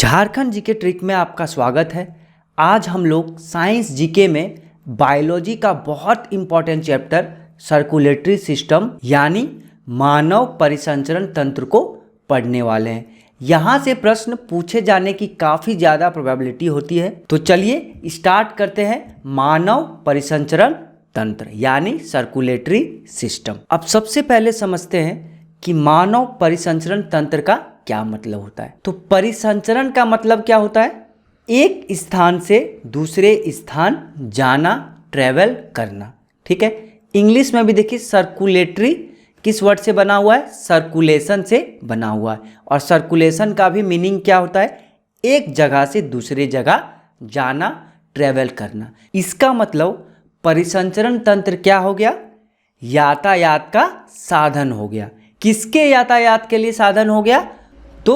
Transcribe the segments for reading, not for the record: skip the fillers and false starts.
Jharkhand GK trick में आपका स्वागत है। आज हम लोग साइंस जीके में बायोलॉजी का बहुत इंपॉर्टेंट चैप्टर सर्कुलेटरी सिस्टम यानी मानव परिसंचरण तंत्र को पढ़ने वाले हैं। यहाँ से प्रश्न पूछे जाने की काफ़ी ज़्यादा प्रोबेबिलिटी होती है। तो चलिए स्टार्ट करते हैं मानव परिसंचरण तंत्र यानी सर्कुलेटरी सिस्टम। अब सबसे पहले समझते हैं कि मानव परिसंचरण तंत्र का क्या मतलब होता है। तो परिसंचरण का मतलब क्या होता है? एक स्थान से दूसरे स्थान जाना, ट्रेवल करना। ठीक है, इंग्लिश में भी देखिए सर्कुलेटरी किस वर्ड से बना हुआ है? सर्कुलेशन से बना हुआ है। और सर्कुलेशन का भी मीनिंग क्या होता है? एक जगह से दूसरे जगह जाना, ट्रेवल करना। इसका मतलब परिसंचरण तंत्र क्या हो गया? यातायात का साधन हो गया। किसके यातायात के लिए साधन हो गया? तो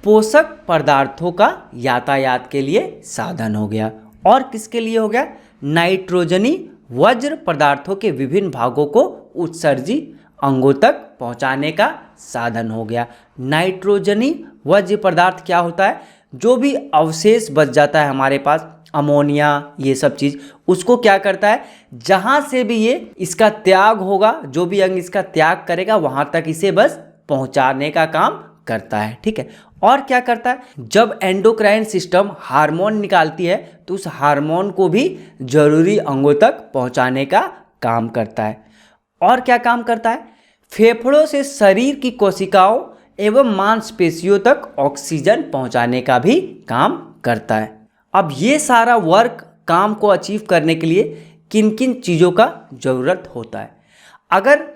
पोषक पदार्थों का यातायात के लिए साधन हो गया। और किसके लिए हो गया? नाइट्रोजनी वज्र पदार्थों के विभिन्न भागों को उत्सर्जी अंगों तक पहुंचाने का साधन हो गया। नाइट्रोजनी वज्र पदार्थ क्या होता है? जो भी अवशेष बच जाता है हमारे पास, अमोनिया, ये सब चीज़, उसको क्या करता है? जहाँ से भी ये इसका त्याग होगा, जो भी अंग इसका त्याग करेगा वहाँ तक इसे बस पहुँचाने का काम करता है। ठीक है, और क्या करता है? जब एंडोक्राइन सिस्टम हार्मोन निकालती है तो उस हार्मोन को भी जरूरी अंगों तक पहुँचाने का काम करता है। और क्या काम करता है? फेफड़ों से शरीर की कोशिकाओं एवं मांसपेशियों तक ऑक्सीजन पहुँचाने का भी काम करता है। अब ये सारा वर्क काम को अचीव करने के लिए किन किन चीज़ों का ज़रूरत होता है? अगर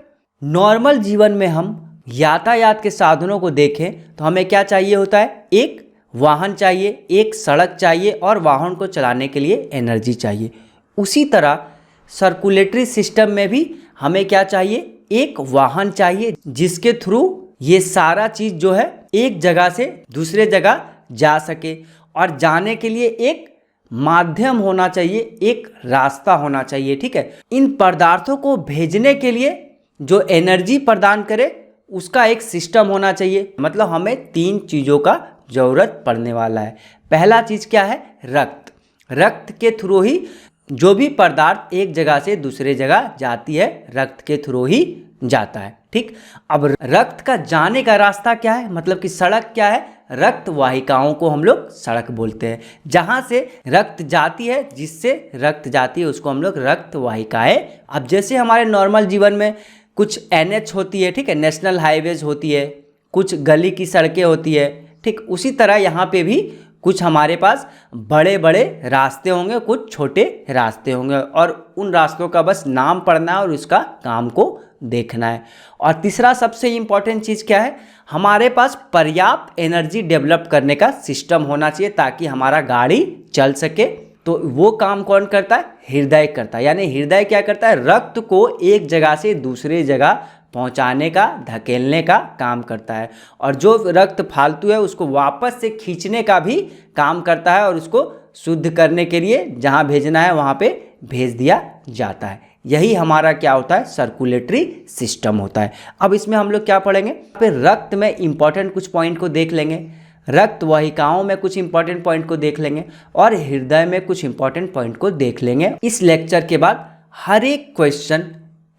नॉर्मल जीवन में हम यातायात के साधनों को देखें तो हमें क्या चाहिए होता है? एक वाहन चाहिए, एक सड़क चाहिए और वाहन को चलाने के लिए एनर्जी चाहिए। उसी तरह सर्कुलेटरी सिस्टम में भी हमें क्या चाहिए? एक वाहन चाहिए जिसके थ्रू ये सारा चीज़ जो है एक जगह से दूसरे जगह जा सके। और जाने के लिए एक माध्यम होना चाहिए, एक रास्ता होना चाहिए। ठीक है, इन पदार्थों को भेजने के लिए जो एनर्जी प्रदान करे उसका एक सिस्टम होना चाहिए। मतलब हमें तीन चीज़ों का ज़रूरत पड़ने वाला है। पहला चीज़ क्या है? रक्त। रक्त के थ्रू ही जो भी पदार्थ एक जगह से दूसरे जगह जाती है, रक्त के थ्रू ही जाता है। ठीक, अब रक्त का जाने का रास्ता क्या है? मतलब कि सड़क क्या है? रक्त वाहिकाओं को हम लोग सड़क बोलते हैं। जहाँ से रक्त जाती है, जिससे रक्त जाती है उसको हम लोग रक्त वाहिकाएं। अब जैसे हमारे नॉर्मल जीवन में कुछ NH होती है, ठीक है, नेशनल हाईवेज होती है, कुछ गली की सड़कें होती है, ठीक, उसी तरह यहाँ पे भी कुछ हमारे पास बड़े बड़े रास्ते होंगे, कुछ छोटे रास्ते होंगे और उन रास्तों का बस नाम पढ़ना है और उसका काम को देखना है। और तीसरा सबसे इम्पॉर्टेंट चीज़ क्या है? हमारे पास पर्याप्त एनर्जी डेवलप करने का सिस्टम होना चाहिए ताकि हमारा गाड़ी चल सके। तो वो काम कौन करता है? हृदय करता है। यानी हृदय क्या करता है? रक्त को एक जगह से दूसरे जगह पहुंचाने का, धकेलने का काम करता है। और जो रक्त फालतू है उसको वापस से खींचने का भी काम करता है और उसको शुद्ध करने के लिए जहां भेजना है वहां पे भेज दिया जाता है। यही हमारा क्या होता है? सर्कुलेटरी सिस्टम होता है। अब इसमें हम लोग क्या पढ़ेंगे? फिर रक्त में इंपॉर्टेंट कुछ पॉइंट को देख लेंगे, रक्त वाहिकाओं में कुछ इंपॉर्टेंट पॉइंट को देख लेंगे और हृदय में कुछ इंपॉर्टेंट पॉइंट को देख लेंगे। इस लेक्चर के बाद हर एक क्वेश्चन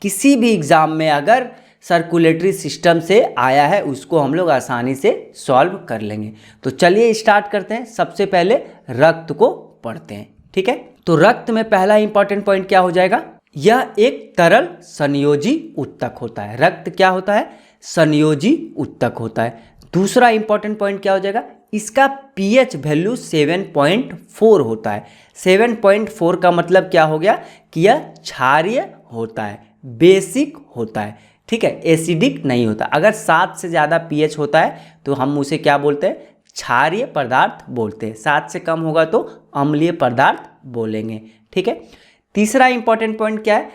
किसी भी एग्जाम में अगर सर्कुलेटरी सिस्टम से आया है उसको हम लोग आसानी से सॉल्व कर लेंगे। तो चलिए स्टार्ट करते हैं। सबसे पहले रक्त को पढ़ते हैं। ठीक है, तो रक्त में पहला इंपॉर्टेंट पॉइंट क्या हो जाएगा? यह एक तरल संयोजी उत्तक होता है। रक्त क्या होता है? संयोजी उत्तक होता है। दूसरा इंपॉर्टेंट पॉइंट क्या हो जाएगा? इसका pH वैल्यू 7.4 होता है। 7.4 का मतलब क्या हो गया? कि यह क्षारीय होता है, बेसिक होता है। ठीक है, एसिडिक नहीं होता। अगर 7 से ज़्यादा pH होता है तो हम उसे क्या बोलते हैं? क्षारीय पदार्थ बोलते हैं। 7 से कम होगा तो अम्लीय पदार्थ बोलेंगे। ठीक है, तीसरा इंपॉर्टेंट पॉइंट क्या है?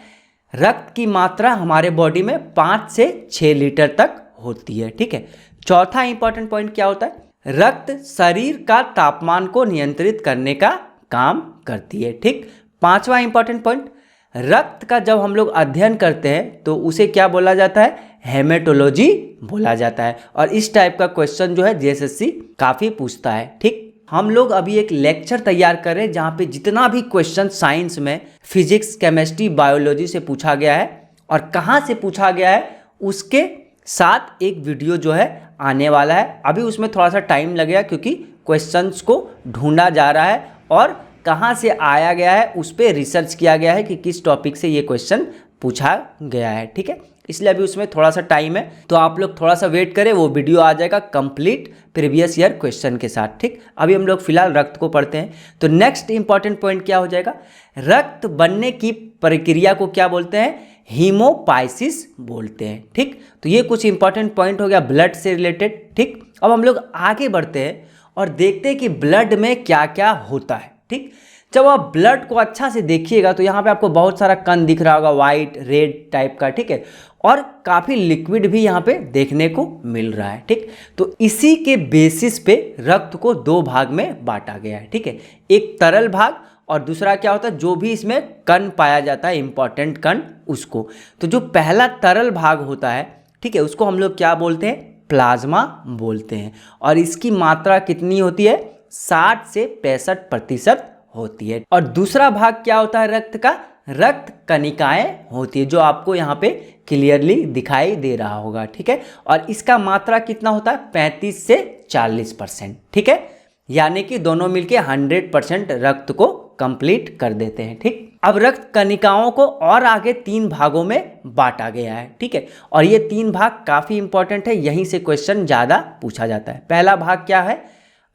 रक्त की मात्रा हमारे बॉडी में 5 से 6 लीटर तक होती है। ठीक है, चौथा इंपॉर्टेंट पॉइंट क्या होता है? रक्त शरीर का तापमान को नियंत्रित करने का काम करती है। ठीक, पांचवा इंपॉर्टेंट पॉइंट, रक्त का जब हम लोग अध्ययन करते हैं तो उसे क्या बोला जाता है? हेमेटोलॉजी बोला जाता है। और इस टाइप का क्वेश्चन जो है JSSC काफ़ी पूछता है। ठीक, हम लोग अभी एक लेक्चर तैयार कर रहे हैं जहाँ पे जितना भी क्वेश्चन साइंस में फिजिक्स, केमिस्ट्री, बायोलॉजी से पूछा गया है और कहाँ से पूछा गया है उसके साथ एक वीडियो जो है आने वाला है। अभी उसमें थोड़ा सा टाइम लगेगा क्योंकि क्वेश्चंस को ढूंढा जा रहा है और कहाँ से आया गया है उस पर रिसर्च किया गया है कि किस टॉपिक से ये क्वेश्चन पूछा गया है। ठीक है, इसलिए अभी उसमें थोड़ा सा टाइम है, तो आप लोग थोड़ा सा वेट करें, वो वीडियो आ जाएगा कंप्लीट प्रीवियस ईयर क्वेश्चन के साथ। ठीक, अभी हम लोग फिलहाल रक्त को पढ़ते हैं। तो नेक्स्ट इंपॉर्टेंट पॉइंट क्या हो जाएगा, रक्त बनने की प्रक्रिया को क्या बोलते हैं, हीमोपाइसिस बोलते हैं। ठीक, तो ये कुछ इंपॉर्टेंट पॉइंट हो गया ब्लड से रिलेटेड। ठीक, अब हम लोग आगे बढ़ते हैं और देखते हैं कि ब्लड में क्या क्या होता है। ठीक, जब आप ब्लड को अच्छा से देखिएगा तो यहाँ पे आपको बहुत सारा कण दिख रहा होगा, वाइट रेड टाइप का। ठीक है, और काफ़ी लिक्विड भी यहाँ पे देखने को मिल रहा है। ठीक, तो इसी के बेसिस पे रक्त को दो भाग में बांटा गया है। ठीक है, एक तरल भाग और दूसरा क्या होता है, जो भी इसमें कण पाया जाता है इंपॉर्टेंट कण उसको। तो जो पहला तरल भाग होता है, ठीक है, उसको हम लोग क्या बोलते हैं, प्लाज्मा बोलते हैं। और इसकी मात्रा कितनी होती है, 60 से 65% होती है। और दूसरा भाग क्या होता है रक्त का, रक्त कणिकाएं होती है, जो आपको यहाँ पे क्लियरली दिखाई दे रहा होगा। ठीक है, और इसका मात्रा कितना होता है, 35 से 40%। ठीक है, यानी कि दोनों मिलके 100% रक्त को कंप्लीट कर देते हैं। ठीक, अब रक्त कणिकाओं को और आगे 3 भागों में बांटा गया है। ठीक है, और ये 3 भाग काफ़ी इंपॉर्टेंट है, यहीं से क्वेश्चन ज़्यादा पूछा जाता है। पहला भाग क्या है,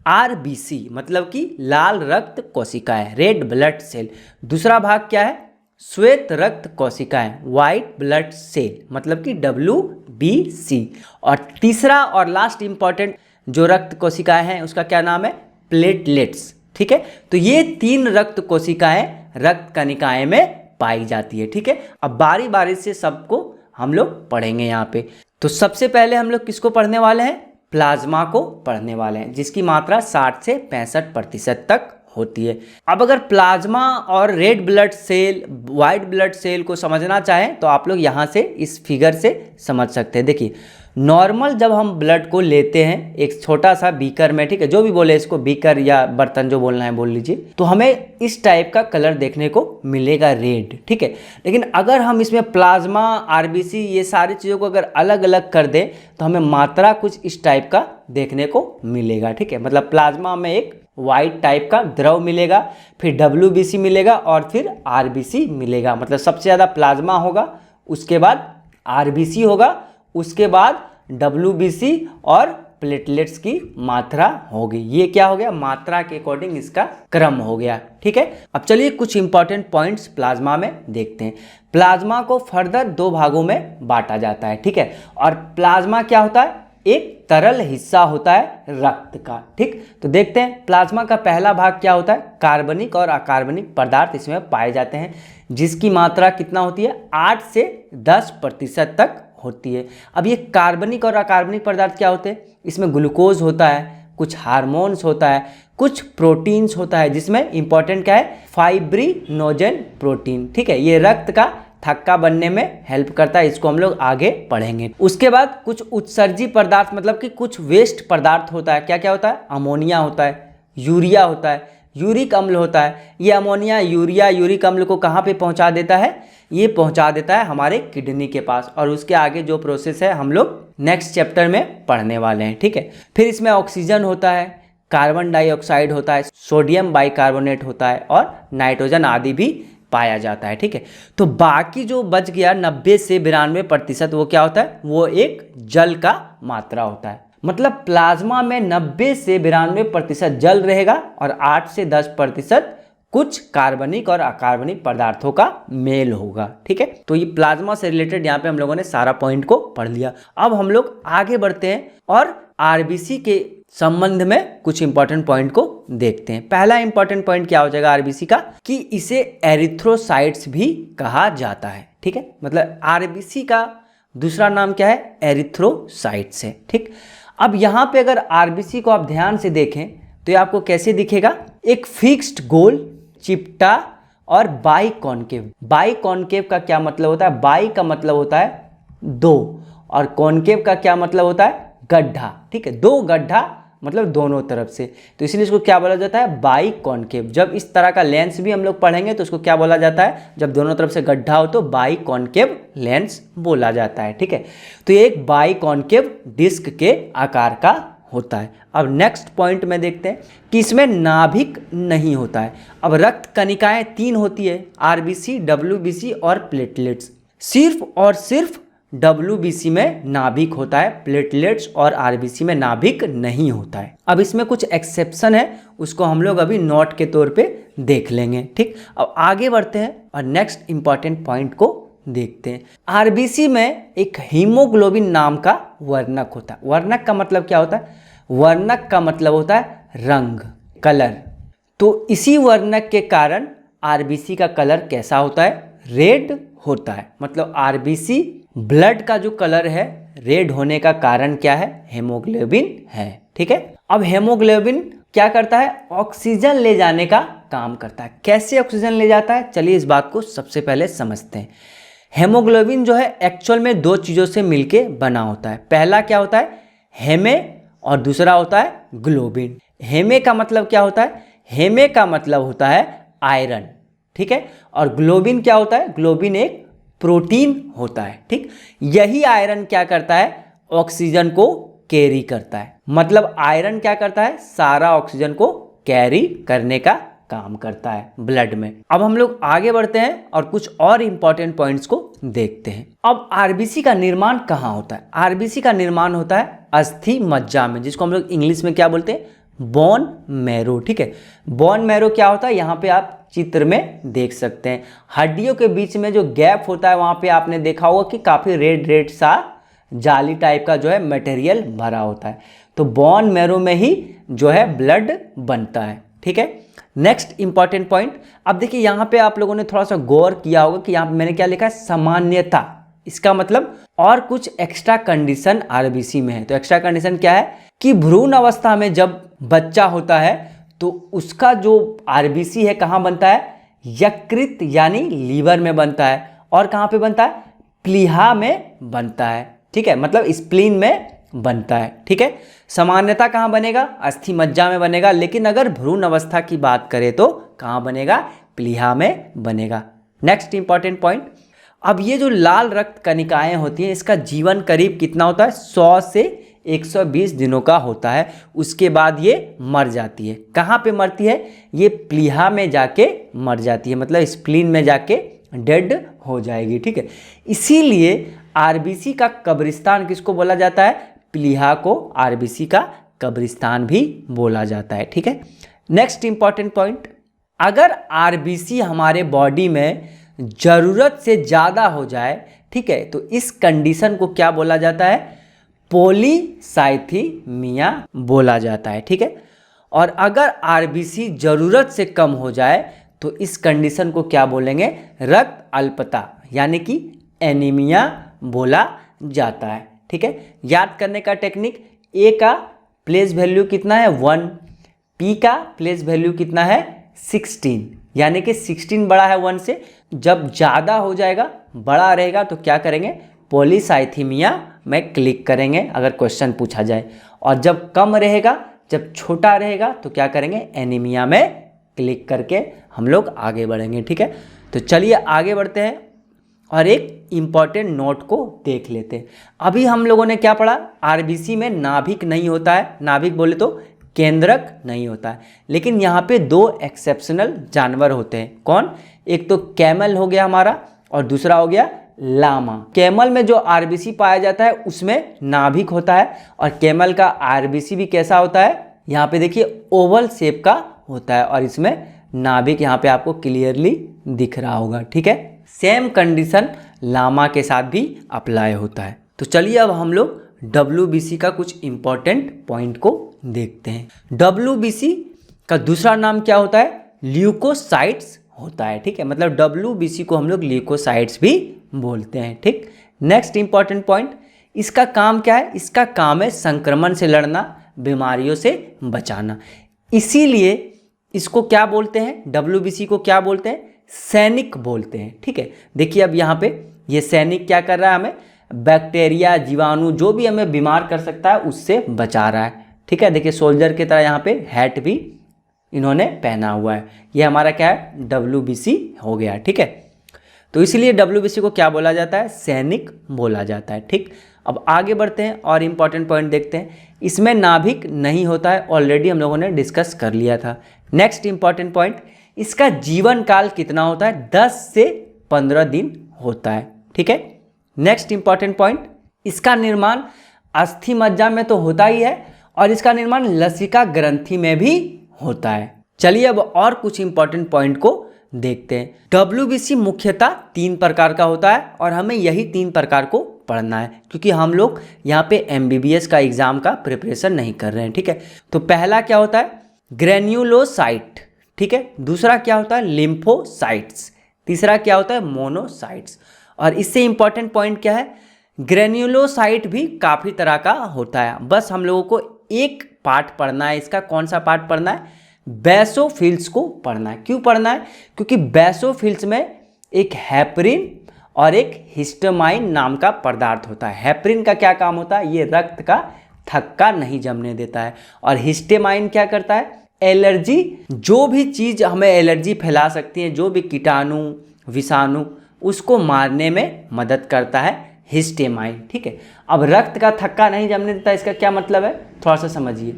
RBC मतलब कि लाल रक्त कोशिकाएं, रेड ब्लड सेल। दूसरा भाग क्या है, श्वेत रक्त कोशिकाएं, व्हाइट ब्लड सेल मतलब कि WBC। और तीसरा और लास्ट इंपॉर्टेंट जो रक्त कोशिकाएं हैं उसका क्या नाम है, प्लेटलेट्स। ठीक है, तो ये 3 रक्त कोशिकाएं रक्त कणिकाएं में पाई जाती है। ठीक है, अब बारी बारी से सबको हम लोग पढ़ेंगे यहाँ पे। तो सबसे पहले हम लोग किसको पढ़ने वाले हैं, प्लाज्मा को पढ़ने वाले हैं, जिसकी मात्रा 60 से 65% तक होती है। अब अगर प्लाज्मा और red blood cell, white blood cell को समझना चाहें तो आप लोग यहाँ से इस फिगर से समझ सकते हैं। देखिए, नॉर्मल जब हम ब्लड को लेते हैं एक छोटा सा बीकर में, ठीक है, जो भी बोले इसको, बीकर या बर्तन जो बोलना है बोल लीजिए, तो हमें इस टाइप का कलर देखने को मिलेगा, रेड। ठीक है, लेकिन अगर हम इसमें प्लाज्मा, RBC ये सारी चीज़ों को अगर अलग अलग कर दें तो हमें मात्रा कुछ इस टाइप का देखने को मिलेगा। ठीक है, मतलब प्लाज्मा में एक वाइट टाइप का द्रव मिलेगा, फिर WBC मिलेगा और फिर RBC मिलेगा। मतलब सबसे ज़्यादा प्लाज्मा होगा, उसके बाद RBC होगा, उसके बाद WBC और प्लेटलेट्स की मात्रा होगी। ये क्या हो गया, मात्रा के अकॉर्डिंग इसका क्रम हो गया। ठीक है, अब चलिए कुछ इंपॉर्टेंट पॉइंट्स प्लाज्मा में देखते हैं। प्लाज्मा को फर्दर 2 भागों में बांटा जाता है। ठीक है, और प्लाज्मा क्या होता है, एक तरल हिस्सा होता है रक्त का। ठीक, तो देखते हैं प्लाज्मा का पहला भाग क्या होता है, कार्बनिक और अकार्बनिक पदार्थ इसमें पाए जाते हैं, जिसकी मात्रा कितना होती है, 8 से 10% तक होती है। अब ये कार्बनिक और अकार्बनिक पदार्थ क्या होते हैं, इसमें ग्लूकोज होता है, कुछ हार्मोन्स होता है, कुछ प्रोटीन्स होता है, जिसमें इंपॉर्टेंट क्या है, फाइब्रिनोजेन प्रोटीन। ठीक है, ये रक्त का थक्का बनने में हेल्प करता है, इसको हम लोग आगे पढ़ेंगे। उसके बाद कुछ उत्सर्जी पदार्थ मतलब कि कुछ वेस्ट पदार्थ होता है। क्या क्या होता है, अमोनिया होता है, यूरिया होता है, यूरिक अम्ल होता है। ये अमोनिया, यूरिया, यूरिक अम्ल को कहाँ पे पहुँचा देता है, ये पहुँचा देता है हमारे किडनी के पास। और उसके आगे जो प्रोसेस है हम लोग नेक्स्ट चैप्टर में पढ़ने वाले हैं। ठीक है, फिर इसमें ऑक्सीजन होता है, कार्बन डाइऑक्साइड होता है, सोडियम बाइकार्बोनेट होता है और नाइट्रोजन आदि भी पाया जाता है। ठीक है, तो बाकी जो बच गया 90 से 92% वो क्या होता है, वो एक जल का मात्रा होता है। मतलब प्लाज्मा में 90 से 92% जल रहेगा और 8 से 10% कुछ कार्बनिक और अकार्बनिक पदार्थों का मेल होगा। ठीक है, तो ये प्लाज्मा से रिलेटेड यहाँ पे हम लोगों ने सारा पॉइंट को पढ़ लिया। अब हम लोग आगे बढ़ते हैं और RBC के संबंध में कुछ इंपॉर्टेंट पॉइंट को देखते हैं। पहला इंपॉर्टेंट पॉइंट क्या हो जाएगा RBC का, कि इसे एरिथ्रोसाइट्स भी कहा जाता है। ठीक है, मतलब RBC का दूसरा नाम क्या है, एरिथ्रोसाइट्स है। ठीक, अब यहाँ पे अगर RBC को आप ध्यान से देखें तो ये आपको कैसे दिखेगा, एक फिक्स्ड गोल, चिपटा और बाई कॉनकेव। बाई कॉनकेव का क्या मतलब होता है, बाई का मतलब होता है 2 और कॉनकेव का क्या मतलब होता है, गड्ढा। ठीक है, 2 गड्ढा मतलब दोनों तरफ से, तो इसलिए इसको क्या बोला जाता है, बाई कॉनकेव। जब इस तरह का लेंस भी हम लोग पढ़ेंगे तो उसको क्या बोला जाता है, जब दोनों तरफ से गड्ढा हो तो बाई कॉनकेव लेंस बोला जाता है। ठीक है, तो ये एक बाई कॉनकेव डिस्क के आकार का होता है। अब नेक्स्ट पॉइंट में देखते हैं कि इसमें नाभिक नहीं होता है। अब रक्त कणिकाएं 3 होती है, आरबीसी, डब्ल्यूबीसी और प्लेटलेट्स। सिर्फ और सिर्फ डब्ल्यूबीसी में नाभिक होता है, प्लेटलेट्स और आरबीसी में नाभिक नहीं होता है। अब इसमें कुछ एक्सेप्शन है, उसको हम लोग अभी नोट के तौर पे देख लेंगे। ठीक, अब आगे बढ़ते हैं और नेक्स्ट इंपॉर्टेंट पॉइंट को देखते हैं। आरबीसी में एक हीमोग्लोबिन नाम का वर्णक होता है। वर्णक का मतलब क्या होता है, वर्णक का मतलब होता है रंग, कलर। तो इसी वर्णक के कारण आरबीसी का कलर कैसा होता है, रेड होता है। मतलब आरबीसी ब्लड का जो कलर है रेड होने का कारण क्या है, हेमोग्लोबिन है। ठीक है, अब हेमोग्लोबिन क्या करता है, ऑक्सीजन ले जाने का काम करता है। कैसे ऑक्सीजन ले जाता है, चलिए इस बात को सबसे पहले समझते हैं। हेमोग्लोबिन जो है एक्चुअल में 2 चीज़ों से मिलके बना होता है। पहला क्या होता है, हेमे, और दूसरा होता है ग्लोबिन। हेमे का मतलब क्या होता है, हेमे का मतलब होता है आयरन। ठीक है, और ग्लोबिन क्या होता है, ग्लोबिन एक प्रोटीन होता है। ठीक, यही आयरन क्या करता है, ऑक्सीजन को कैरी करता है। मतलब आयरन क्या करता है, सारा ऑक्सीजन को कैरी करने का काम करता है ब्लड में। अब हम लोग आगे बढ़ते हैं और कुछ और इंपॉर्टेंट पॉइंट्स को देखते हैं। अब आरबीसी का निर्माण कहाँ होता है, आरबीसी का निर्माण होता है अस्थि मज्जा में, जिसको हम लोग इंग्लिश में क्या बोलते हैं, बोन मैरो। ठीक है, बोन मैरो क्या होता है, यहाँ पे आप चित्र में देख सकते हैं। हड्डियों के बीच में जो गैप होता है वहाँ पे आपने देखा होगा कि काफ़ी रेड रेड सा जाली टाइप का जो है मटेरियल भरा होता है। तो बोन मैरो में ही जो है ब्लड बनता है। ठीक है, नेक्स्ट इंपॉर्टेंट पॉइंट। अब देखिए यहाँ पे आप लोगों ने थोड़ा सा गौर किया होगा कि यहाँ पे मैंने क्या लिखा है, सामान्यता। इसका मतलब और कुछ एक्स्ट्रा कंडीशन आरबीसी में है। तो एक्स्ट्रा कंडीशन क्या है कि भ्रूण अवस्था में जब बच्चा होता है तो उसका जो आरबीसी है कहाँ बनता है, यकृत यानी लीवर में बनता है। और कहाँ पे बनता है, प्लीहा में बनता है। ठीक है, मतलब स्प्लीन में बनता है। ठीक है, सामान्यता कहाँ बनेगा, अस्थि मज्जा में बनेगा। लेकिन अगर भ्रूण अवस्था की बात करें तो कहाँ बनेगा, प्लीहा में बनेगा। Next important point. अब ये जो लाल रक्त कणिकाएं होती हैं इसका जीवन करीब कितना होता है, 100 से 120 दिनों का होता है। उसके बाद ये मर जाती है। कहाँ पे मरती है, ये प्लीहा में जाके मर जाती है, मतलब स्प्लीन में जाके डेड हो जाएगी। ठीक है, इसीलिए आरबीसी का कब्रिस्तान किसको बोला जाता है, प्लीहा को आरबीसी का कब्रिस्तान भी बोला जाता है। ठीक है, नेक्स्ट इंपॉर्टेंट पॉइंट। अगर आरबीसी हमारे बॉडी में ज़रूरत से ज़्यादा हो जाए, ठीक है, तो इस कंडीशन को क्या बोला जाता है, पॉलीसाइथीमिया बोला जाता है। ठीक है, और अगर आरबीसी ज़रूरत से कम हो जाए तो इस कंडीशन को क्या बोलेंगे, रक्त अल्पता यानी कि एनीमिया बोला जाता है। ठीक है, याद करने का टेक्निक, ए का प्लेस वैल्यू कितना है 1, पी का प्लेस वैल्यू कितना है 16, यानी कि 16 बड़ा है 1 से। जब ज़्यादा हो जाएगा, बड़ा रहेगा तो क्या करेंगे, पॉलीसाइथीमिया में क्लिक करेंगे अगर क्वेश्चन पूछा जाए। और जब कम रहेगा, जब छोटा रहेगा तो क्या करेंगे, एनीमिया में क्लिक करके हम लोग आगे बढ़ेंगे। ठीक है, तो चलिए आगे बढ़ते हैं और एक इम्पॉर्टेंट नोट को देख लेते हैं। अभी हम लोगों ने क्या पढ़ा, आरबीसी में नाभिक नहीं होता है। नाभिक बोले तो केंद्रक नहीं होता है। लेकिन यहाँ पे 2 एक्सेप्शनल जानवर होते हैं। कौन, एक तो कैमल हो गया हमारा और दूसरा हो गया लामा। कैमल में जो आरबीसी पाया जाता है उसमें नाभिक होता है और कैमल का आरबीसी भी कैसा होता है, यहाँ पे देखिए ओवल शेप का होता है और इसमें नाभिक यहाँ पे आपको क्लियरली दिख रहा होगा। ठीक है, सेम कंडीशन लामा के साथ भी अप्लाई होता है। तो चलिए अब हम लोग डब्ल्यूबीसी का कुछ इंपॉर्टेंट पॉइंट को देखते हैं। डब्ल्यूबीसी का दूसरा नाम क्या होता है, ल्यूकोसाइट्स होता है। ठीक है, मतलब डब्ल्यूबीसी को हम लोग ल्यूकोसाइट्स भी बोलते हैं। ठीक, नेक्स्ट इंपॉर्टेंट पॉइंट, इसका काम क्या है, इसका काम है संक्रमण से लड़ना, बीमारियों से बचाना। इसीलिए इसको क्या बोलते हैं, डब्ल्यूबीसी को क्या बोलते हैं, सैनिक बोलते हैं। ठीक है, देखिए अब यहाँ पे ये सैनिक क्या कर रहा है, हमें बैक्टीरिया, जीवाणु जो भी हमें बीमार कर सकता है उससे बचा रहा है। ठीक है, देखिए सोल्जर की तरह यहाँ पे हैट भी इन्होंने पहना हुआ है। ये हमारा क्या है, WBC हो गया। ठीक है, तो इसलिए WBC को क्या बोला जाता है, सैनिक बोला जाता है। ठीक, अब आगे बढ़ते हैं और इम्पॉर्टेंट पॉइंट देखते हैं। इसमें नाभिक नहीं होता है, ऑलरेडी हम लोगों ने डिस्कस कर लिया था। नेक्स्ट इम्पॉर्टेंट पॉइंट, इसका जीवन काल कितना होता है, 10 से 15 दिन होता है। ठीक है, नेक्स्ट इम्पॉर्टेंट पॉइंट, इसका निर्माण अस्थि मज्जा में तो होता ही है और इसका निर्माण लसिका ग्रंथि में भी होता है। चलिए अब और कुछ इंपॉर्टेंट पॉइंट को देखते हैं। WBC मुख्यतः 3 प्रकार का होता है और हमें यही 3 प्रकार को पढ़ना है, क्योंकि हम लोग यहाँ पे MBBS का एग्जाम का प्रिपरेशन नहीं कर रहे हैं। ठीक है, तो पहला क्या होता है, ग्रेन्युलोसाइट। ठीक है, दूसरा क्या होता है, लिम्फोसाइट्स। तीसरा क्या होता है, मोनोसाइट्स। और इससे इंपॉर्टेंट पॉइंट क्या है, ग्रेन्युलोसाइट भी काफ़ी तरह का होता है। बस हम लोगों को एक पार्ट पढ़ना है इसका। कौन सा पार्ट पढ़ना है, बेसोफिल्स को पढ़ना है। क्यों पढ़ना है, क्योंकि बेसोफिल्स में एक हेपरिन और एक हिस्टामाइन नाम का पदार्थ होता है। हेपरिन का क्या काम होता है, ये रक्त का थक्का नहीं जमने देता है। और हिस्टामाइन क्या करता है, एलर्जी, जो भी चीज़ हमें एलर्जी फैला सकती है, जो भी कीटाणु विषाणु, उसको मारने में मदद करता है हिस्टामाइन। ठीक है, अब रक्त का थक्का नहीं जमने देता, इसका क्या मतलब है, थोड़ा सा समझिए।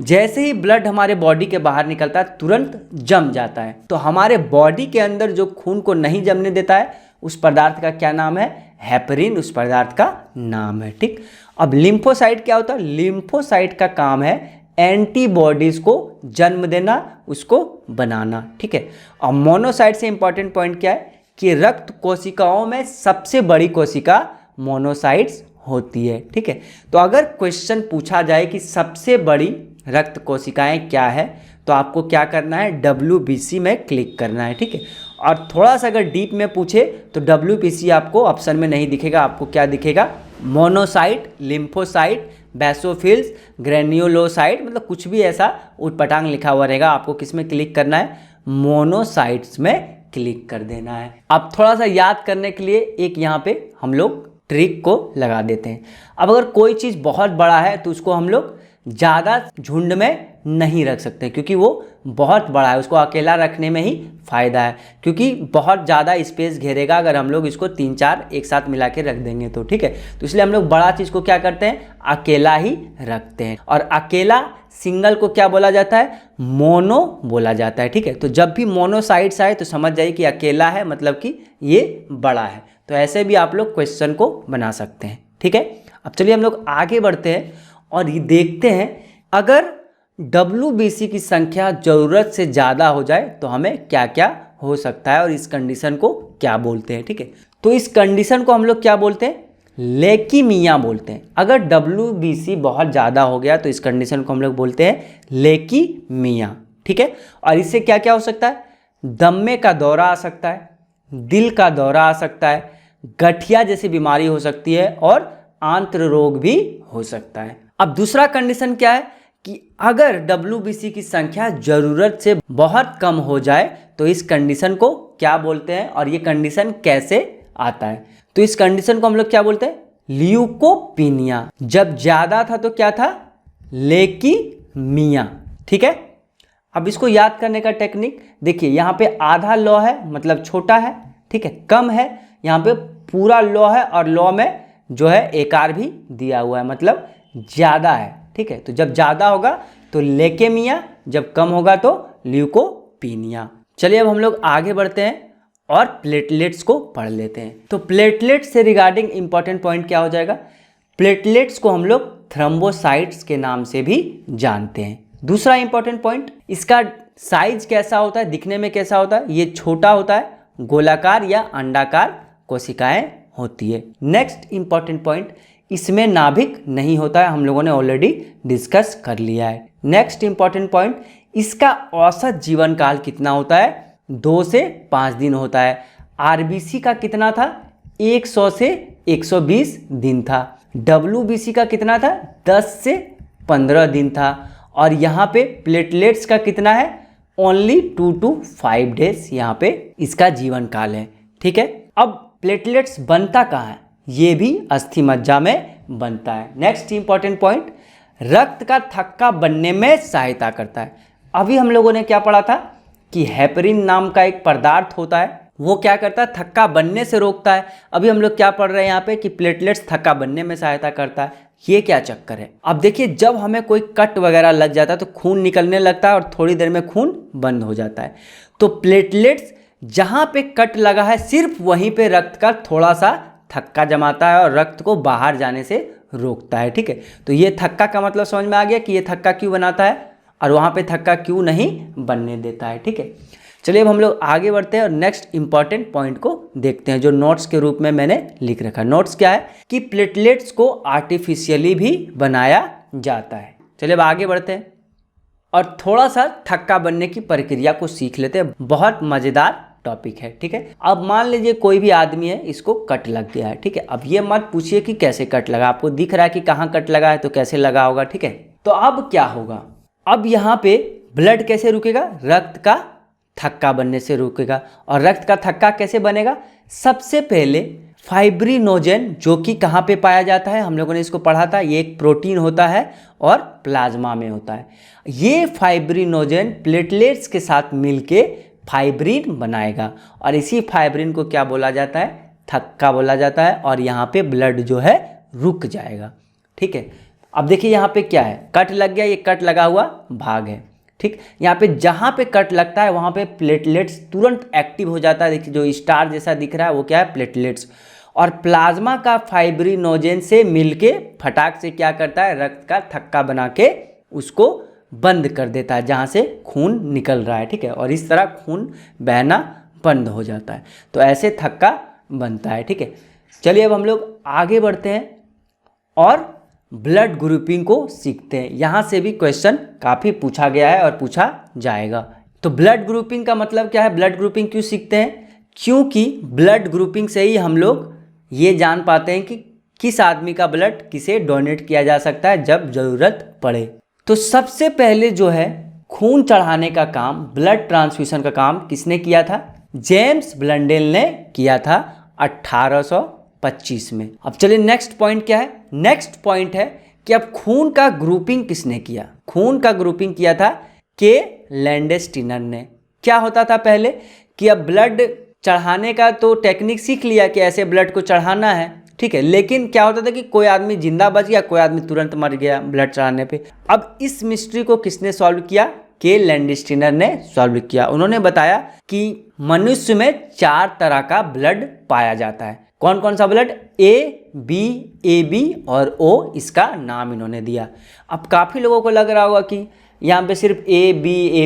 जैसे ही ब्लड हमारे बॉडी के बाहर निकलता है तुरंत जम जाता है, तो हमारे बॉडी के अंदर जो खून को नहीं जमने देता है उस पदार्थ का क्या नाम है, हेपरिन उस पदार्थ का नाम है। ठीक, अब लिम्फोसाइट क्या होता है, लिम्फोसाइट का काम है एंटीबॉडीज को जन्म देना, उसको बनाना। ठीक है, और मोनोसाइट से इंपॉर्टेंट पॉइंट क्या है कि रक्त कोशिकाओं में सबसे बड़ी कोशिका मोनोसाइट्स होती है। ठीक है, तो अगर क्वेश्चन पूछा जाए कि सबसे बड़ी रक्त कोशिकाएं क्या है, तो आपको क्या करना है, WBC में क्लिक करना है। ठीक है, और थोड़ा सा अगर डीप में पूछे तो WBC आपको ऑप्शन में नहीं दिखेगा, आपको क्या दिखेगा, मोनोसाइट, लिम्फोसाइट, बेसोफिल्स, ग्रेन्युलोसाइट, मतलब कुछ भी ऐसा उटपटांग लिखा हुआ रहेगा। आपको किस में क्लिक करना है, मोनोसाइट्स में क्लिक कर देना है। अब थोड़ा सा याद करने के लिए एक यहाँ पे हम लोग ट्रिक को लगा देते हैं। अब अगर कोई चीज़ बहुत बड़ा है तो उसको हम लोग ज़्यादा झुंड में नहीं रख सकते, क्योंकि वो बहुत बड़ा है, उसको अकेला रखने में ही फ़ायदा है, क्योंकि बहुत ज़्यादा स्पेस घेरेगा अगर हम लोग इसको 3-4 एक साथ मिला के रख देंगे तो। ठीक है, तो इसलिए हम लोग बड़ा चीज़ को क्या करते हैं, अकेला ही रखते हैं। और अकेला सिंगल को क्या बोला जाता है, मोनो बोला जाता है। ठीक है, तो जब भी मोनोसाइट्स आए तो समझ जाइए कि अकेला है, मतलब कि ये बड़ा है। तो ऐसे भी आप लोग क्वेश्चन को बना सकते हैं। ठीक है, अब चलिए हम लोग आगे बढ़ते हैं और ये देखते हैं अगर WBC की संख्या ज़रूरत से ज़्यादा हो जाए तो हमें क्या क्या हो सकता है और इस कंडीशन को क्या बोलते हैं। ठीक है, तो इस कंडीशन को हम लोग क्या बोलते हैं, लेकीमिया बोलते हैं। अगर WBC बहुत ज़्यादा हो गया तो इस कंडीशन को हम लोग बोलते हैं लेकीमिया। ठीक है, और इससे क्या क्या हो सकता है, दमे का दौरा आ सकता है, दिल का दौरा आ सकता है, गठिया जैसी बीमारी हो सकती है और आंत्र रोग भी हो सकता है। अब दूसरा कंडीशन क्या है कि अगर WBC की संख्या ज़रूरत से बहुत कम हो जाए तो इस कंडीशन को क्या बोलते हैं और ये कंडीशन कैसे आता है, तो इस कंडीशन को हम लोग क्या बोलते हैं, ल्यूकोपीनिया। जब ज़्यादा था तो क्या था, लेकीमिया। ठीक है, अब इसको याद करने का टेक्निक देखिए, यहाँ पे आधा लॉ है मतलब छोटा है। ठीक है, कम है, यहाँ पे पूरा लॉ है और लॉ में जो है एकार भी दिया हुआ है, मतलब ज़्यादा है। ठीक है, तो जब ज़्यादा होगा तो लेकेमिया, जब कम होगा तो ल्यूकोपीनिया। चलिए अब हम लोग आगे बढ़ते हैं और प्लेटलेट्स को पढ़ लेते हैं। तो प्लेटलेट्स से रिगार्डिंग इंपॉर्टेंट पॉइंट क्या हो जाएगा, प्लेटलेट्स को हम लोग थ्रोम्बोसाइट्स के नाम से भी जानते हैं। दूसरा इंपॉर्टेंट पॉइंट, इसका साइज कैसा होता है, दिखने में कैसा होता है, ये छोटा होता है, गोलाकार या अंडाकार कोशिकाएं होती है। नेक्स्ट इंपॉर्टेंट पॉइंट, इसमें नाभिक नहीं होता है, हम लोगों ने ऑलरेडी डिस्कस कर लिया है। नेक्स्ट इंपॉर्टेंट पॉइंट, इसका औसत जीवन काल कितना होता है, 2 से 5 दिन होता है। RBC का कितना था, 100 से 120 दिन था। WBC का कितना था, 10 से 15 दिन था। और यहाँ पे प्लेटलेट्स का कितना है, ओनली 2 to 5 डेज यहाँ पे इसका जीवन काल है। ठीक है, अब प्लेटलेट्स बनता कहाँ है, ये भी अस्थि मज्जा में बनता है। नेक्स्ट इंपॉर्टेंट पॉइंट, रक्त का थक्का बनने में सहायता करता है। अभी हम लोगों ने क्या पढ़ा था कि हेपरिन नाम का एक पदार्थ होता है, वो क्या करता है, थक्का बनने से रोकता है। अभी हम लोग क्या पढ़ रहे हैं यहाँ पे कि प्लेटलेट्स थक्का बनने में सहायता करता है। ये क्या चक्कर है? अब देखिए, जब हमें कोई कट वगैरह लग जाता है तो खून निकलने लगता है और थोड़ी देर में खून बंद हो जाता है। तो प्लेटलेट्स जहाँ पे कट लगा है सिर्फ वहीं पे रक्त का थोड़ा सा थक्का जमाता है और रक्त को बाहर जाने से रोकता है। ठीक है, तो ये थक्का का मतलब समझ में आ गया कि ये थक्का क्यों बनाता है और वहाँ पे थक्का क्यों नहीं बनने देता है। ठीक है, चलिए अब हम लोग आगे बढ़ते हैं और नेक्स्ट इंपॉर्टेंट पॉइंट को देखते हैं जो नोट्स के रूप में मैंने लिख रखा है। नोट्स क्या है कि प्लेटलेट्स को आर्टिफिशियली भी बनाया जाता है। चलिए अब आगे बढ़ते हैं और थोड़ा सा थक्का बनने की प्रक्रिया को सीख लेते हैं। बहुत मज़ेदार टॉपिक है। ठीक है, अब मान लीजिए कोई भी आदमी है, इसको कट लग गया है। ठीक है, अब ये मत पूछिए कि कैसे कट लगा, आपको दिख रहा है कि कहाँ कट लगा है तो कैसे लगा होगा। ठीक है, तो अब क्या होगा, अब यहाँ पे ब्लड कैसे रुकेगा, रक्त का थक्का बनने से रुकेगा। और रक्त का थक्का कैसे बनेगा, सबसे पहले फाइब्रिनोजेन जो कि कहाँ पे पाया जाता है, हम लोगों ने इसको पढ़ा था, ये एक प्रोटीन होता है और प्लाज्मा में होता है। ये फाइब्रिनोजेन प्लेटलेट्स के साथ मिलके फाइब्रिन बनाएगा और इसी फाइब्रिन को क्या बोला जाता है, थक्का बोला जाता है और यहाँ पे ब्लड जो है रुक जाएगा। ठीक है, अब देखिए यहाँ पे क्या है, कट लग गया, ये कट लगा हुआ भाग है। ठीक, यहाँ पे जहाँ पे कट लगता है वहाँ पे प्लेटलेट्स तुरंत एक्टिव हो जाता है। देखिए जो स्टार जैसा दिख रहा है वो क्या है, प्लेटलेट्स। और प्लाज्मा का फाइब्रिनोजेन से मिलके फटाक से क्या करता है, रक्त का थक्का बना के उसको बंद कर देता है जहाँ से खून निकल रहा है। ठीक है, और इस तरह खून बहना बंद हो जाता है। तो ऐसे थक्का बनता है। ठीक है, चलिए अब हम लोग आगे बढ़ते हैं और ब्लड ग्रुपिंग को सीखते हैं। यहाँ से भी क्वेश्चन काफ़ी पूछा गया है और पूछा जाएगा। तो ब्लड ग्रुपिंग का मतलब क्या है, ब्लड ग्रुपिंग क्यों सीखते हैं, क्योंकि ब्लड ग्रुपिंग से ही हम लोग ये जान पाते हैं कि किस आदमी का ब्लड किसे डोनेट किया जा सकता है जब ज़रूरत पड़े। तो सबसे पहले जो है खून चढ़ाने का काम, ब्लड ट्रांसफ्यूशन का काम किसने किया था, जेम्स ब्लंडेल ने किया था 1825 में। अब चलिए नेक्स्ट पॉइंट क्या है, नेक्स्ट पॉइंट है कि अब खून का ग्रुपिंग किसने किया, खून का ग्रुपिंग किया था के लैंडेस्टीनर ने। क्या होता था पहले कि अब ब्लड चढ़ाने का तो टेक्निक सीख लिया कि ऐसे ब्लड को चढ़ाना है। ठीक है, लेकिन क्या होता था कि कोई आदमी जिंदा बच गया, कोई आदमी तुरंत मर गया ब्लड चढ़ाने पे। अब इस मिस्ट्री को किसने सॉल्व किया, के लैंडेस्टीनर ने सॉल्व किया। उन्होंने बताया कि मनुष्य में 4 तरह का ब्लड पाया जाता है। कौन कौन सा ब्लड, ए बी और ओ, इसका नाम इन्होंने दिया। अब काफ़ी लोगों को लग रहा होगा कि यहाँ पे सिर्फ ए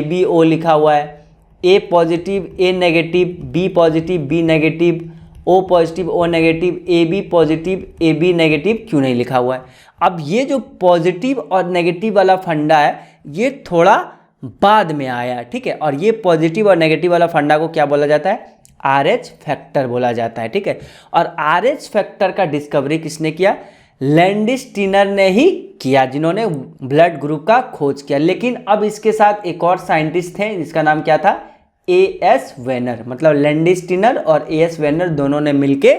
बी ओ लिखा हुआ है, A positive A negative, B positive B negative, O positive O negative, A B positive A B negative क्यों नहीं लिखा हुआ है। अब ये जो पॉजिटिव और नेगेटिव वाला फंडा है ये थोड़ा बाद में आया। ठीक है, और ये पॉजिटिव और नेगेटिव वाला फंडा को क्या बोला जाता है, RH फैक्टर बोला जाता है। ठीक है, और RH फैक्टर का डिस्कवरी किसने किया, लैंडेस्टीनर ने ही किया, जिन्होंने ब्लड ग्रुप का खोज किया। लेकिन अब इसके साथ एक और साइंटिस्ट थे जिसका नाम क्या था, AS वेनर। मतलब लैंडेस्टीनर और AS वेनर दोनों ने मिलके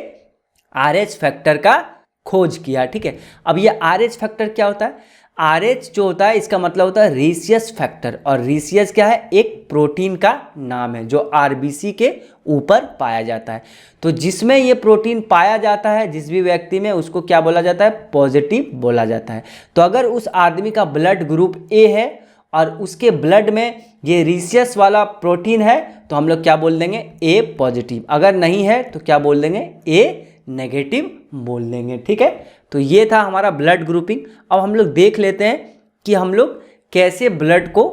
RH फैक्टर का खोज किया। ठीक है, अब ये RH फैक्टर क्या होता है, RH जो होता है इसका मतलब होता है रीसियस फैक्टर, और रीसियस क्या है, एक प्रोटीन का नाम है जो RBC के ऊपर पाया जाता है। तो जिसमें ये प्रोटीन पाया जाता है जिस भी व्यक्ति में, उसको क्या बोला जाता है, पॉजिटिव बोला जाता है। तो अगर उस आदमी का ब्लड ग्रुप A है और उसके ब्लड में ये रीसियस वाला प्रोटीन है तो हम लोग क्या बोल देंगे, A पॉजिटिव। अगर नहीं है तो क्या बोल देंगे, A नेगेटिव बोल देंगे। ठीक है, तो ये था हमारा ब्लड ग्रुपिंग। अब हम लोग देख लेते हैं कि हम लोग कैसे ब्लड को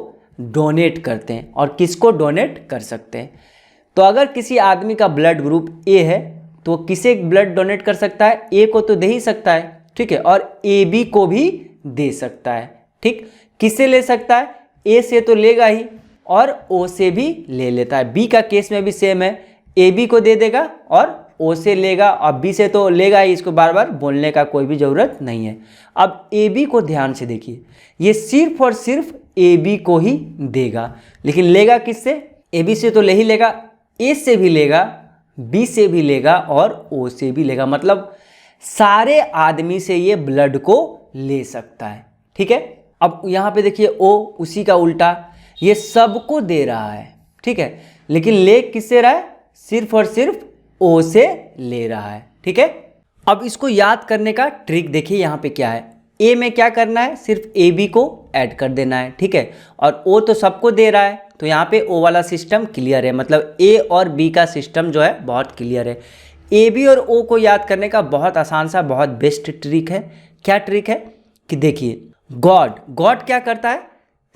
डोनेट करते हैं और किसको डोनेट कर सकते हैं। तो अगर किसी आदमी का ब्लड ग्रुप A है तो किसे ब्लड डोनेट कर सकता है, A को तो दे ही सकता है। ठीक है, और AB को भी दे सकता है। ठीक, किससे ले सकता है, A से तो लेगा ही और O से भी ले लेता है। B का केस में भी सेम है, AB को दे देगा और O से लेगा और B से तो लेगा ही, इसको बार बार बोलने का कोई भी ज़रूरत नहीं है। अब AB को ध्यान से देखिए, ये सिर्फ और सिर्फ AB को ही देगा, लेकिन लेगा किससे, AB से तो ले ही लेगा, A से भी लेगा, B से भी लेगा और O से भी लेगा। मतलब सारे आदमी से ये ब्लड को ले सकता है। ठीक है, अब यहाँ पे देखिए ओ उसी का उल्टा, ये सबको दे रहा है, ठीक है, लेकिन ले किससे रहा है, सिर्फ और सिर्फ ओ से ले रहा है, ठीक है। अब इसको याद करने का ट्रिक देखिए यहाँ पे क्या है, ए में क्या करना है, सिर्फ ए बी को ऐड कर देना है, ठीक है, और ओ तो सबको दे रहा है, तो यहाँ पे ओ वाला सिस्टम क्लियर है, मतलब ए और बी का सिस्टम जो है बहुत क्लियर है। ए बी और ओ को याद करने का बहुत आसान सा बहुत बेस्ट ट्रिक है। क्या ट्रिक है कि देखिए गॉड क्या करता है,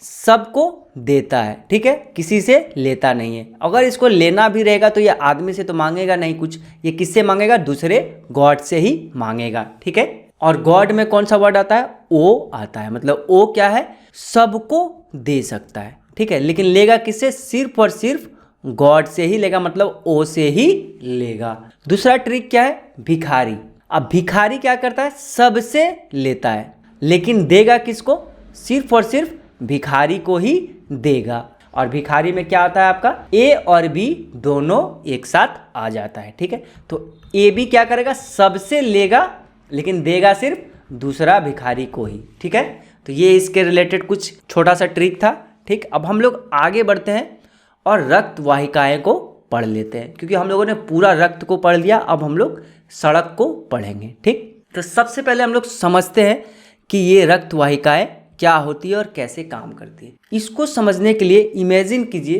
सबको देता है, ठीक है, किसी से लेता नहीं है। अगर इसको लेना भी रहेगा तो ये आदमी से तो मांगेगा नहीं कुछ, ये किससे मांगेगा, दूसरे गॉड से ही मांगेगा, ठीक है। और गॉड में कौन सा वर्ड आता है, ओ आता है, मतलब ओ क्या है, सबको दे सकता है, ठीक है, लेकिन लेगा किससे, सिर्फ और सिर्फ गॉड से ही लेगा, मतलब ओ से ही लेगा। दूसरा ट्रिक क्या है, भिखारी। अब भिखारी क्या करता है, सबसे लेता है, लेकिन देगा किसको, सिर्फ और सिर्फ भिखारी को ही देगा। और भिखारी में क्या आता है आपका, ए और बी दोनों एक साथ आ जाता है, ठीक है। तो ए बी क्या करेगा, सबसे लेगा लेकिन देगा सिर्फ दूसरा भिखारी को ही, ठीक है। तो ये इसके रिलेटेड कुछ छोटा सा ट्रिक था, ठीक। अब हम लोग आगे बढ़ते हैं और रक्त वाहिकाएं को पढ़ लेते हैं, क्योंकि हम लोगों ने पूरा रक्त को पढ़ लिया, अब हम लोग सड़क को पढ़ेंगे, ठीक। तो सबसे पहले हम लोग समझते हैं कि ये रक्त वाहिकाएं क्या होती है और कैसे काम करती है। इसको समझने के लिए इमेजिन कीजिए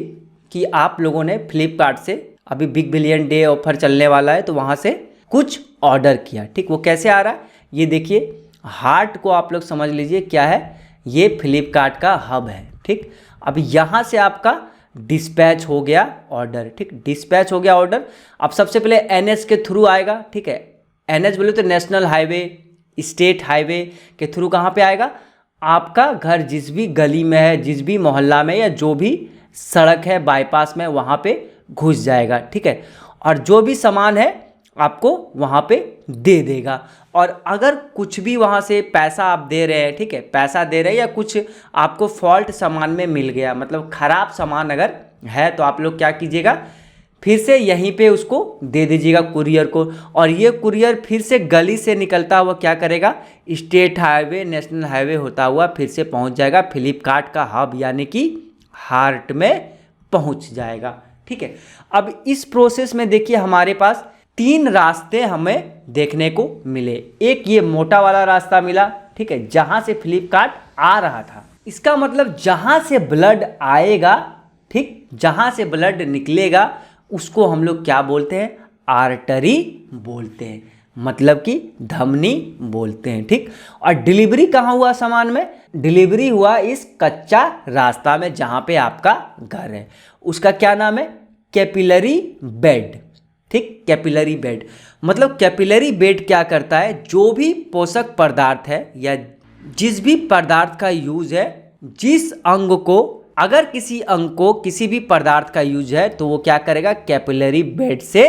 कि आप लोगों ने फ्लिपकार्ट से, अभी बिग बिलियन डे ऑफर चलने वाला है, तो वहाँ से कुछ ऑर्डर किया, ठीक। वो कैसे आ रहा है, ये देखिए हार्ट को आप लोग समझ लीजिए क्या है, ये फ्लिपकार्ट का हब है, ठीक। अब यहाँ से आपका डिस्पैच हो गया ऑर्डर, ठीक, डिस्पैच हो गया ऑर्डर। अब सबसे पहले एनएच के थ्रू आएगा, ठीक है, एनएच बोले तो नेशनल हाईवे, स्टेट हाईवे के थ्रू कहाँ पे आएगा, आपका घर जिस भी गली में है, जिस भी मोहल्ला में, या जो भी सड़क है बाईपास में, वहाँ पे घुस जाएगा, ठीक है। और जो भी सामान है आपको वहाँ पे दे देगा। और अगर कुछ भी वहाँ से पैसा आप दे रहे हैं, ठीक है, पैसा दे रहे हैं, या कुछ आपको फॉल्ट सामान में मिल गया, मतलब ख़राब सामान अगर है, तो आप लोग क्या कीजिएगा, फिर से यहीं पे उसको दे दीजिएगा कुरियर को, और ये कुरियर फिर से गली से निकलता हुआ क्या करेगा, स्टेट हाईवे, नेशनल हाईवे होता हुआ फिर से पहुंच जाएगा फ्लिपकार्ट का हब यानी कि हार्ट में पहुंच जाएगा, ठीक है। अब इस प्रोसेस में देखिए हमारे पास 3 रास्ते हमें देखने को मिले। एक ये मोटा वाला रास्ता मिला, ठीक है, जहां से फ्लिपकार्ट आ रहा था, इसका मतलब जहां से ब्लड आएगा, ठीक, जहां से ब्लड निकलेगा उसको हम लोग क्या बोलते हैं, आर्टरी बोलते हैं, मतलब कि धमनी बोलते हैं, ठीक। और डिलीवरी कहाँ हुआ सामान में, डिलीवरी हुआ इस कच्चा रास्ता में जहाँ पे आपका घर है, उसका क्या नाम है, कैपिलरी बेड, ठीक, कैपिलरी बेड। मतलब कैपिलरी बेड क्या करता है, जो भी पोषक पदार्थ है या जिस भी पदार्थ का यूज है, जिस अंग को, अगर किसी अंग को किसी भी पदार्थ का यूज है, तो वो क्या करेगा, कैपिलरी बेड से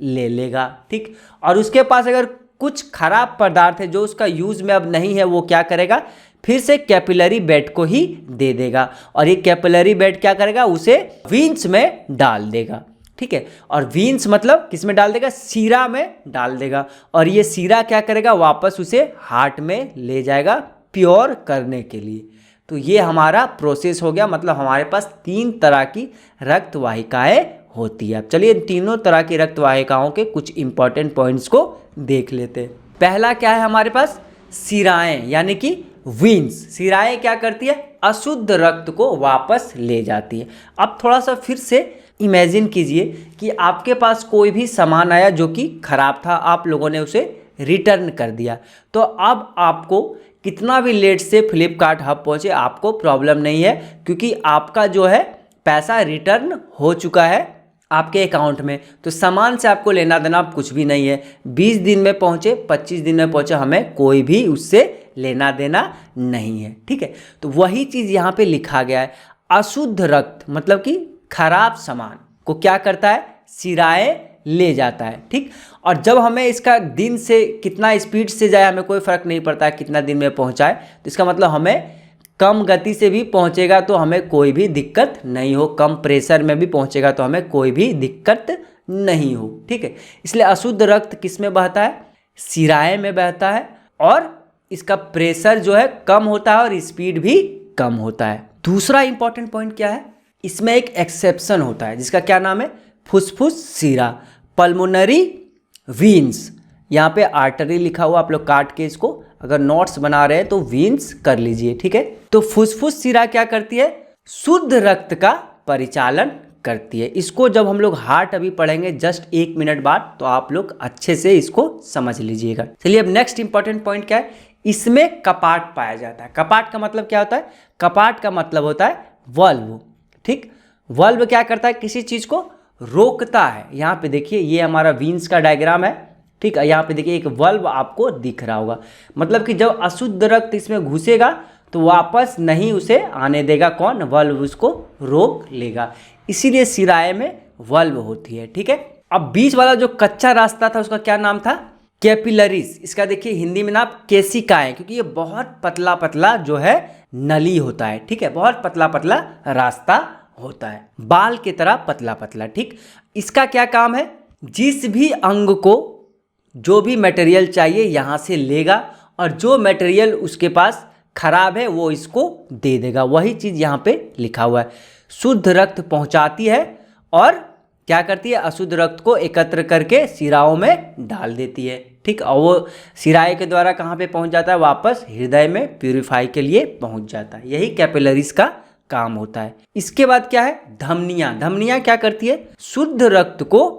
ले लेगा, ठीक। और उसके पास अगर कुछ खराब पदार्थ है जो उसका यूज में अब नहीं है, वो क्या करेगा, फिर से कैपिलरी बेड को ही दे देगा, और ये कैपिलरी बेड क्या करेगा, उसे वीन्स में डाल देगा, ठीक है। और वीन्स मतलब किस में डाल देगा, सीरा में डाल देगा, और ये सीरा क्या करेगा, वापस उसे हार्ट में ले जाएगा प्योर करने के लिए। तो ये हमारा प्रोसेस हो गया, मतलब हमारे पास 3 तरह की रक्त वाहिकाएं होती है। अब चलिए तीनों तरह की रक्त वाहिकाओं के कुछ इंपॉर्टेंट पॉइंट्स को देख लेते हैं। पहला क्या है हमारे पास, सिराएं यानी कि वीन्स। सिराएं क्या करती है, अशुद्ध रक्त को वापस ले जाती है। अब थोड़ा सा फिर से इमेजिन कीजिए कि आपके पास कोई भी सामान आया जो कि खराब था, आप लोगों ने उसे रिटर्न कर दिया, तो अब आपको कितना भी लेट से फ्लिपकार्ट हब पहुँचे आपको प्रॉब्लम नहीं है, क्योंकि आपका जो है पैसा रिटर्न हो चुका है आपके अकाउंट में, तो सामान से आपको लेना देना कुछ भी नहीं है। 20 दिन में पहुँचे, 25 दिन में पहुँचे, हमें कोई भी उससे लेना देना नहीं है, ठीक है। तो वही चीज़ यहाँ पे लिखा गया है, अशुद्ध रक्त मतलब कि खराब सामान को क्या करता है, सिराएं ले जाता है, ठीक। और जब हमें इसका दिन से कितना स्पीड से जाए हमें कोई फ़र्क नहीं पड़ता है, कितना दिन में पहुंचाए, तो इसका मतलब हमें कम गति से भी पहुंचेगा तो हमें कोई भी दिक्कत नहीं हो, कम प्रेशर में भी पहुंचेगा तो हमें कोई भी दिक्कत नहीं हो, ठीक है। इसलिए अशुद्ध रक्त किस में बहता है, सिराएं में बहता है, और इसका प्रेशर जो है कम होता है और स्पीड भी कम होता है। दूसरा इंपॉर्टेंट पॉइंट क्या है, इसमें एक एक्सेप्शन होता है जिसका क्या नाम है, फुसफुस सिरा, पल्मोनरी वीन्स। यहाँ पे आर्टरी लिखा हुआ, आप लोग काट के इसको अगर नोट्स बना रहे हैं तो वीन्स कर लीजिए, ठीक है। तो फुसफुस सिरा क्या करती है, शुद्ध रक्त का परिचालन करती है। इसको जब हम लोग हार्ट अभी पढ़ेंगे जस्ट 1 मिनट बाद, तो आप लोग अच्छे से इसको समझ लीजिएगा। चलिए अब नेक्स्ट इंपॉर्टेंट पॉइंट क्या है, इसमें कपाट पाया जाता है। कपाट का मतलब क्या होता है, कपाट का मतलब होता है वल्व, ठीक। वल्व क्या करता है, किसी चीज को रोकता है। यहाँ पे देखिए ये हमारा वीन्स का डायग्राम है, ठीक है। यहाँ पे देखिए एक वल्व आपको दिख रहा होगा, मतलब कि जब अशुद्ध रक्त इसमें घुसेगा तो वापस नहीं उसे आने देगा, कौन, वल्व उसको रोक लेगा। इसीलिए सिराए में वल्व होती है, ठीक है। अब बीच वाला जो कच्चा रास्ता था उसका क्या नाम था, कैपिलरीज। इसका देखिए हिंदी में नाम केशिकाएं, क्योंकि ये बहुत पतला पतला जो है नली होता है, ठीक है। बहुत पतला पतला रास्ता होता है, बाल की तरह पतला पतला, ठीक। इसका क्या काम है, जिस भी अंग को जो भी मटेरियल चाहिए यहाँ से लेगा और जो मटेरियल उसके पास खराब है वो इसको दे देगा। वही चीज़ यहाँ पे लिखा हुआ है। शुद्ध रक्त पहुँचाती है और क्या करती है, अशुद्ध रक्त को एकत्र करके सिराओं में डाल देती है, ठीक। और वो सिराए के द्वारा कहाँ पे पहुँच जाता है, वापस हृदय में प्यूरिफाई के लिए पहुँच जाता है। यही कैपिलरीज का काम होता है। इसके बाद क्या है, धमनियाँ। धमनियाँ क्या करती है, शुद्ध रक्त को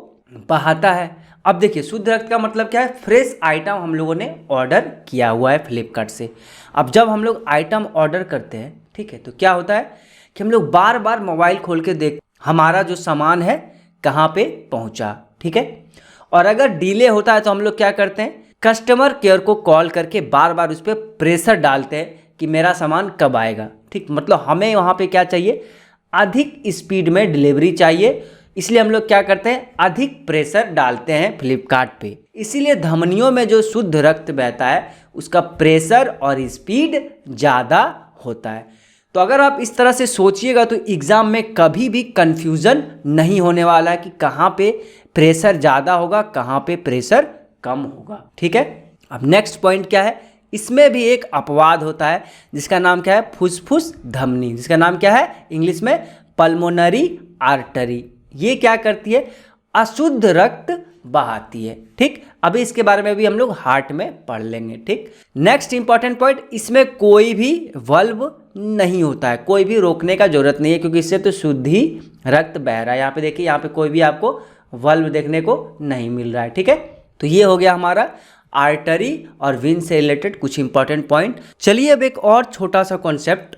बहाता है। अब देखिए शुद्ध रक्त का मतलब क्या है, फ्रेश आइटम हम लोगों ने ऑर्डर किया हुआ है फ्लिपकार्ट से। अब जब हम लोग आइटम ऑर्डर करते हैं, ठीक है, तो क्या होता है कि हम लोग बार बार मोबाइल खोल के देख हमारा जो सामान है कहाँ पे पहुँचा, ठीक है। और अगर डिले होता है तो हम लोग क्या करते हैं, कस्टमर केयर को कॉल करके बार बार उस पर प्रेशर डालते हैं कि मेरा सामान कब आएगा, ठीक। मतलब हमें वहाँ पे क्या चाहिए, अधिक स्पीड में डिलीवरी चाहिए, इसलिए हम लोग क्या करते हैं, अधिक प्रेशर डालते हैं फ्लिपकार्ट पे। इसीलिए धमनियों में जो शुद्ध रक्त बहता है उसका प्रेशर और स्पीड ज़्यादा होता है। तो अगर आप इस तरह से सोचिएगा तो एग्ज़ाम में कभी भी कंफ्यूजन नहीं होने वाला है कि कहाँ पे प्रेशर ज़्यादा होगा, कहाँ पे प्रेशर कम होगा, ठीक है। अब नेक्स्ट पॉइंट क्या है, इसमें भी एक अपवाद होता है जिसका नाम क्या है, फुसफुस धमनी, जिसका नाम क्या है इंग्लिश में पल्मोनरी आर्टरी। ये क्या करती है, अशुद्ध रक्त बहाती है, ठीक। अभी इसके बारे में भी हम लोग हार्ट में पढ़ लेंगे, ठीक। नेक्स्ट इंपॉर्टेंट पॉइंट, इसमें कोई भी वल्व नहीं होता है, कोई भी रोकने का जरूरत नहीं है, क्योंकि इससे तो शुद्ध ही रक्त बह रहा है। यहाँ पे देखिए, यहाँ पे कोई भी आपको वल्व देखने को नहीं मिल रहा है, ठीक है। तो ये हो गया हमारा आर्टरी और वेन से रिलेटेड कुछ इंपॉर्टेंट पॉइंट। चलिए अब एक और छोटा सा कॉन्सेप्ट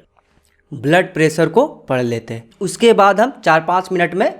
ब्लड प्रेशर को पढ़ लेते हैं, उसके बाद हम 4-5 मिनट में